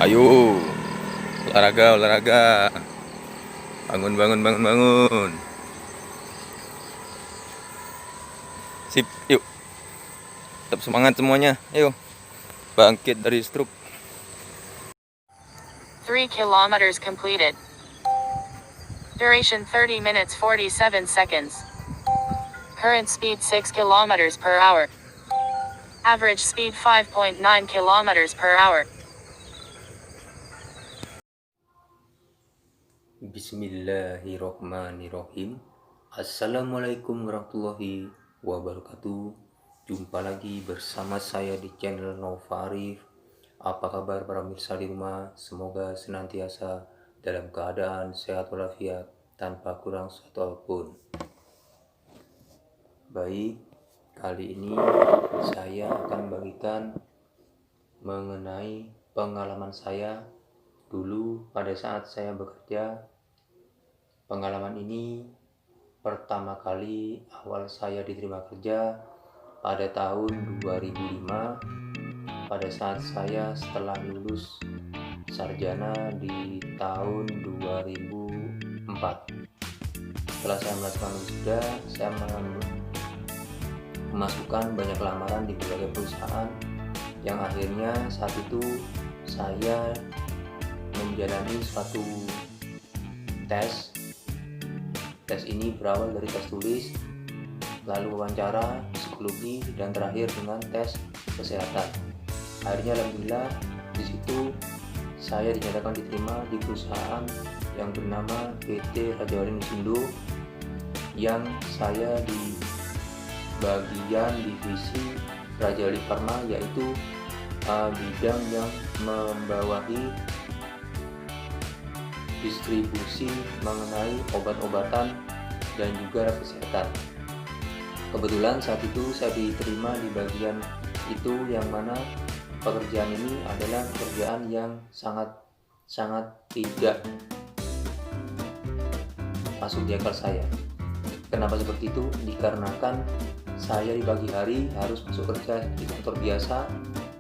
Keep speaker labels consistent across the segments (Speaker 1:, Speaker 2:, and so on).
Speaker 1: Ayo, olahraga, olahraga. Bangun, bangun, bangun, bangun. Sip, yuk. Tetap semangat semuanya. Ayo, bangkit dari stroke.
Speaker 2: 3 kilometers completed. Duration 30 minutes 47 seconds. Current speed 6 kilometers per hour. Average speed 5.9 kilometers per hour.
Speaker 1: Bismillahirrohmanirrohim. Assalamualaikum warahmatullahi wabarakatuh. Jumpa lagi bersama saya di channel Nova Arif. Apa kabar para pemirsa di rumah? Semoga senantiasa dalam keadaan sehat walafiat tanpa kurang suatu apapun. Baik, kali ini saya akan membagikan mengenai pengalaman saya dulu pada saat saya bekerja. Pengalaman ini pertama kali awal saya diterima kerja pada tahun 2005, pada saat saya setelah lulus sarjana di tahun 2004. Setelah saya melakukan wisuda, saya memasukkan banyak lamaran di berbagai perusahaan yang akhirnya saat itu saya menjalani suatu tes. Tes ini berawal dari tes tulis, lalu wawancara, psikologi, dan terakhir dengan tes kesehatan. Akhirnya alhamdulillah di situ saya dinyatakan diterima di perusahaan yang bernama PT Raja Wali Musindo, yang saya di bagian divisi Raja Wali Pharma, yaitu bidang yang membawahi distribusi mengenai obat-obatan dan juga kesehatan. Kebetulan saat itu saya diterima di bagian itu, yang mana pekerjaan ini adalah pekerjaan yang sangat tidak masuk di akal saya. Kenapa seperti itu? Dikarenakan saya di pagi hari harus masuk kerja di kantor biasa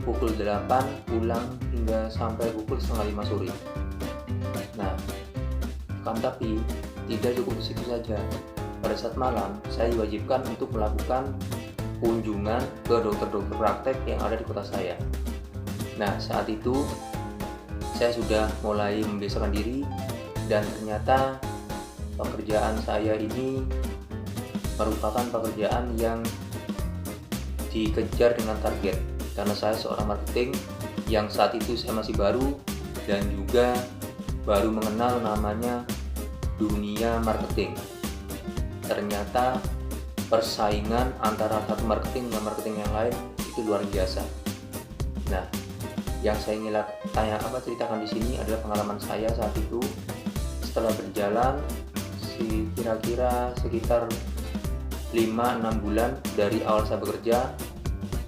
Speaker 1: pukul 8, pulang hingga sampai pukul setengah 5 sore. Nah, tapi tidak cukup di situ saja. Pada saat malam, saya diwajibkan untuk melakukan kunjungan ke dokter-dokter praktek yang ada di kota saya. Nah, saat itu saya sudah mulai membiasakan diri, dan ternyata pekerjaan saya ini merupakan pekerjaan yang dikejar dengan target, karena saya seorang marketing yang saat itu saya masih baru dan juga baru mengenal namanya dunia marketing. Ternyata persaingan antara satu marketing dengan marketing yang lain itu luar biasa. Nah, yang saya ingin ceritakan di sini adalah pengalaman saya saat itu. Setelah berjalan kira-kira sekitar 5-6 bulan dari awal saya bekerja,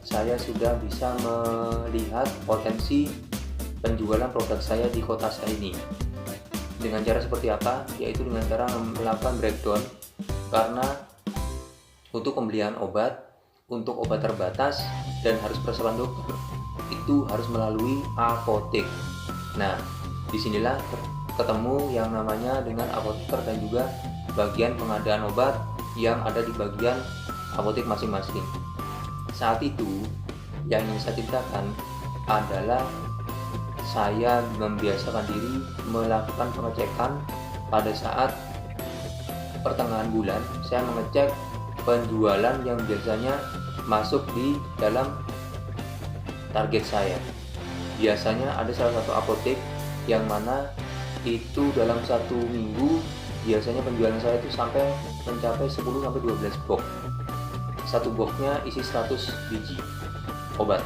Speaker 1: saya sudah bisa melihat potensi penjualan produk saya di kota saya ini. Dengan cara seperti apa? Yaitu dengan cara melakukan breakdown, karena untuk pembelian obat, untuk obat terbatas dan harus persetujuan dokter, itu harus melalui apotek. Nah, disinilah ketemu yang namanya dengan apoteker dan juga bagian pengadaan obat yang ada di bagian apotek masing-masing. Saat itu yang ingin saya ceritakan adalah saya membiasakan diri melakukan pengecekan. Pada saat pertengahan bulan, saya mengecek penjualan yang biasanya masuk di dalam target saya. Biasanya ada salah satu apotek yang mana itu dalam satu minggu biasanya penjualan saya itu sampai mencapai 10-12 box. Satu boxnya isi 100 biji obat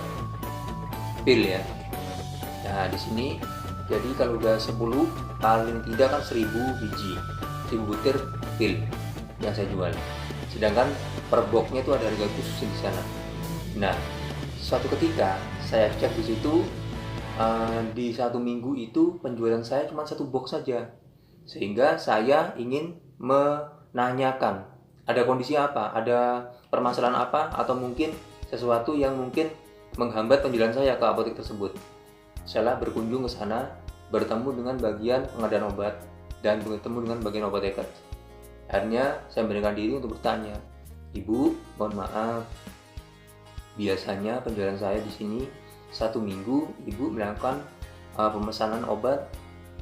Speaker 1: pil ya. Nah, di sini jadi kalau udah 10, paling tidak kan 1000 biji, 1000 butir pil yang saya jual. Sedangkan per boxnya itu ada harga khusus di sana. Nah, suatu ketika saya cek di situ, di satu minggu itu penjualan saya cuma satu box saja. Sehingga saya ingin menanyakan, ada kondisi apa, ada permasalahan apa, atau mungkin sesuatu yang mungkin menghambat penjualan saya ke apotek tersebut. Setelah berkunjung ke sana, bertemu dengan bagian pengadaan obat dan bertemu dengan bagian apoteker. Akhirnya saya memberikan diri untuk bertanya, "Ibu, mohon maaf, biasanya penjualan saya di sini 1 minggu Ibu melakukan pemesanan obat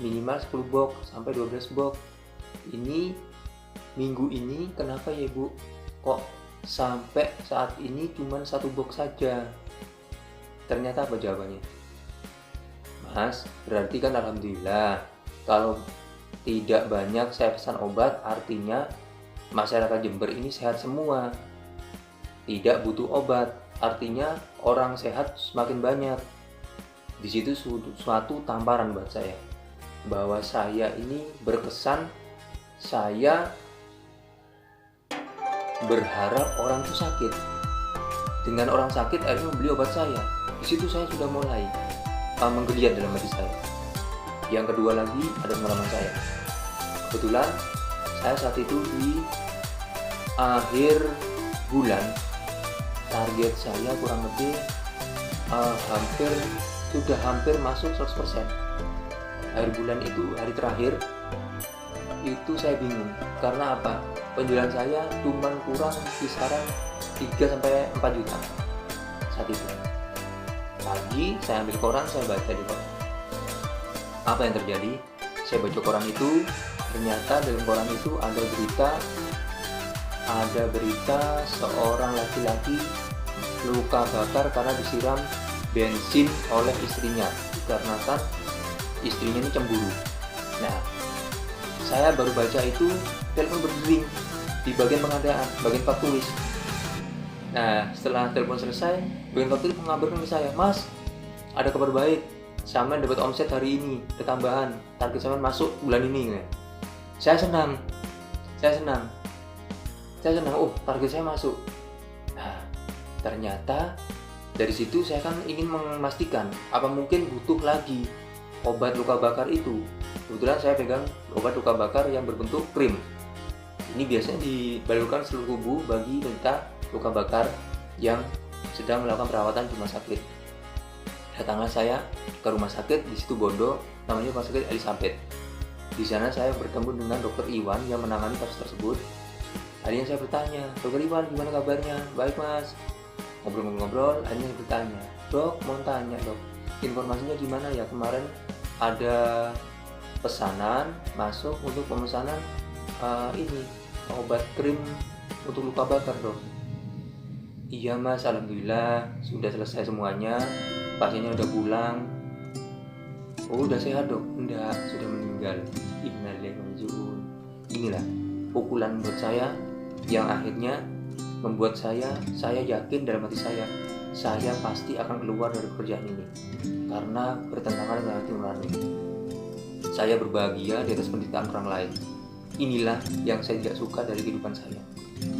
Speaker 1: minimal 10 box sampai 12 box. Ini minggu ini kenapa ya Ibu? Kok sampai saat ini cuma 1 box saja?" Ternyata apa jawabannya? "Mas, berarti kan alhamdulillah kalau tidak banyak saya pesan obat artinya masyarakat Jember ini sehat semua. Tidak butuh obat, artinya orang sehat semakin banyak." Di situ suatu tamparan buat saya bahwa saya ini berkesan saya berharap orang itu sakit. Dengan orang sakit akhirnya membeli obat saya. Di situ saya sudah mulai menggeliat dalam hati saya. Yang kedua lagi ada pengalaman saya. Kebetulan saya saat itu di akhir bulan, target saya kurang lebih hampir masuk 100%. Akhir bulan itu hari terakhir itu saya bingung karena apa? Penjualan saya cuma kurang kisaran 3-4 juta saat itu. Pagi saya ambil koran, saya baca di koran. Apa yang terjadi? Saya baca koran itu, ternyata dalam koran itu ada berita seorang laki-laki luka bakar karena disiram bensin oleh istrinya dikarenakan istrinya ini cemburu. Nah, saya baru baca itu, telepon berdering di bagian pengadaan, bagian pak tulis. Nah, setelah telepon selesai, bagian pak tulis mengabarkan ke saya, "Mas, ada kabar baik, Saman dapat omset hari ini, ketambahan, target Saman masuk bulan ini." Saya senang, oh target saya masuk. Nah, ternyata dari situ saya kan ingin memastikan apa mungkin butuh lagi obat luka bakar itu. Kebetulan saya pegang obat luka bakar yang berbentuk krim. Ini biasanya dibalurkan seluruh tubuh bagi penderita luka bakar yang sedang melakukan perawatan di rumah sakit. Datanglah saya ke rumah sakit di situ Bondo, namanya Rumah Sakit Elizabeth. Di sana saya bertemu dengan Dokter Iwan yang menangani kasus tersebut. Akhirnya saya bertanya, "Dokter Iwan, gimana kabarnya?" "Baik Mas." Ngobrol-ngobrol, akhirnya saya bertanya, "Dok, mau tanya dok, informasinya gimana ya, kemarin ada pesanan masuk untuk pemesanan ini obat krim untuk luka bakar dok." "Iya Mas, alhamdulillah sudah selesai semuanya, pasiennya udah pulang." "Oh, udah sehat dok?" "Enggak, sudah meninggal." Innalillahi wa inna ilaihi raji'un. Inilah pukulan buat saya yang akhirnya membuat saya yakin dalam hati saya pasti akan keluar dari pekerjaan ini karena bertentangan dengan hati nurani. Saya berbahagia di atas penderitaan orang lain. Inilah yang saya tidak suka dari kehidupan saya.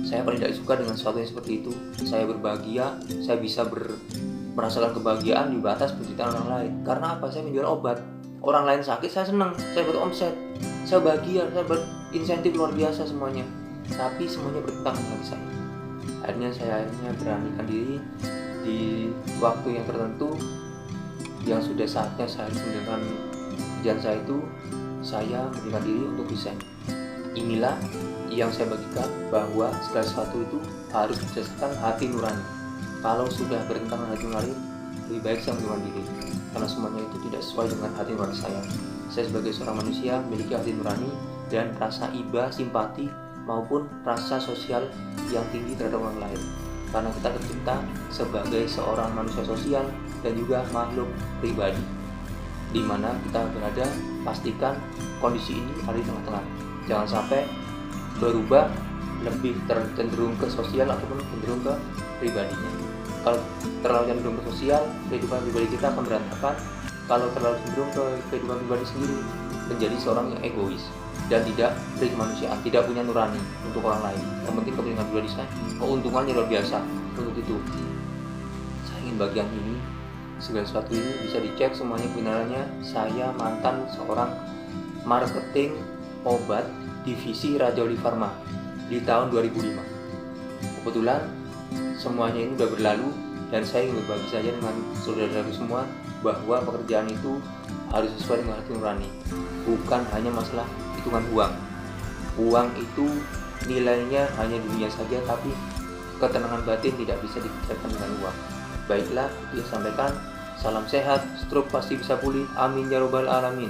Speaker 1: Saya paling tidak suka dengan sesuatu yang seperti itu. Saya berbahagia, saya bisa merasakan kebahagiaan di batas penderitaan orang lain. Karena apa? Saya menjual obat. Orang lain sakit, saya senang, saya dapat omset, saya bahagia, saya berinsentif luar biasa semuanya. Tapi semuanya bertentangan dengan saya. Akhirnya saya beranikan diri di waktu yang tertentu yang sudah saatnya saya harus menjalankan pekerjaan saya itu, saya memberikan diri untuk resign. Inilah yang saya bagikan bahwa segala sesuatu itu harus berdasarkan hati nurani. Kalau sudah bertentangan hati nurani, lebih baik saya mengundurkan diri karena semuanya itu tidak sesuai dengan hati nurani saya. Saya sebagai seorang manusia memiliki hati nurani dan rasa iba, simpati maupun rasa sosial yang tinggi terhadap orang lain. Karena kita tercipta sebagai seorang manusia sosial dan juga makhluk pribadi. Di mana kita berada, pastikan kondisi ini ada di tengah-tengah. Jangan sampai berubah lebih cenderung ke sosial ataupun cenderung ke pribadinya. Kalau terlalu cenderung ke sosial, kehidupan pribadi kita akan berantakan. Kalau terlalu cenderung ke kehidupan pribadi sendiri, menjadi seorang yang egois dan tidak dari kemanusiaan, tidak punya nurani untuk orang lain. Yang penting kepentingan pribadi saya, keuntungannya luar biasa. Untuk itu, saya ingin bagian ini, segala sesuatu ini bisa dicek semuanya kebenarannya. Saya mantan seorang marketing obat divisi Rajoli Pharma di tahun 2005. Kebetulan semuanya ini sudah berlalu dan saya ingin berbagi saja dengan saudara-saudara semua bahwa pekerjaan itu harus sesuai dengan hati nurani, bukan hanya masalah hitungan uang. Uang itu nilainya hanya dunia saja, tapi ketenangan batin tidak bisa dikejarkan dengan uang. Baiklah, itu yang sampaikan. Salam sehat, stroke pasti bisa pulih. Amin ya robbal alamin.